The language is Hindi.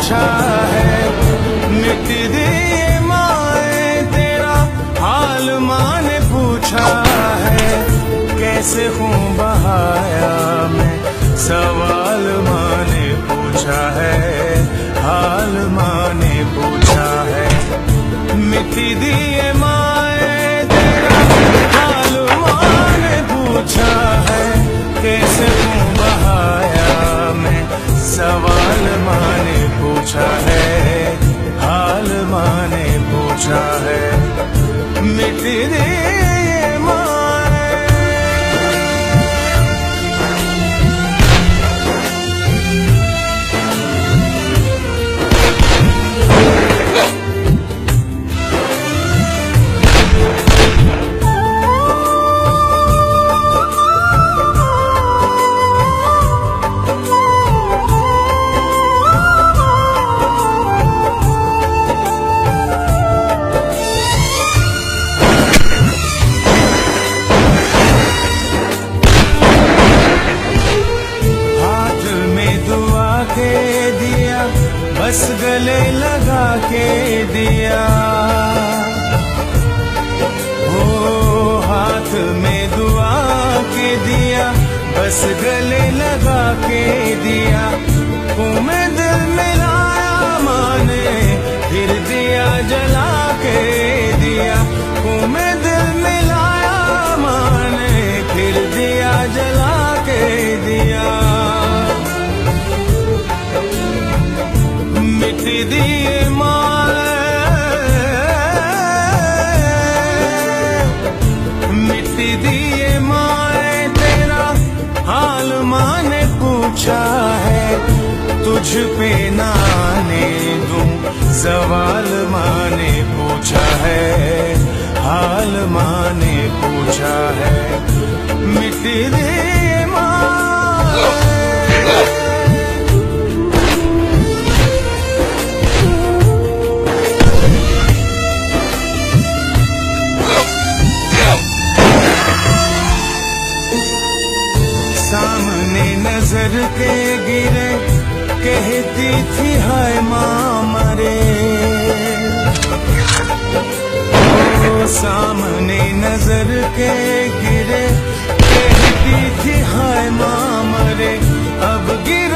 पूछा है। मिट दिए माए तेरा हाल माँ ने पूछा है। कैसे हूँ बहाया मैं सवाल माँ ने पूछा है। हाल माँ ने पूछा है। मिट दिए माए तेरा हाल माँ ने पूछा है। कैसे हूँ बहाया मैं सवाल माँ ने पूछा है। हाल माँ ने पूछा है। मिट दिए माए। बस गले लगा के दिया। ओ हाथ में दुआ के दिया। बस गले लगा के दिया। तुम्हें दिल मिलाया माँ ने फिर दिया जला के दिया। तुम्हें दिल मिलाया माँ ने फिर दिया जला के दिया। मिट दिए माए। मिट दिए माए तेरा हाल माँ ने पूछा है। तुझ पे ना आने दूं सवाल माँ ने पूछा है। हाल माँ ने पूछा है। मिट दिए माए। सामने नजर के गिरे कहती थी हाय माँ मरे। ओ सामने नजर के गिरे कहती थी हाय माँ मरे। अब गिर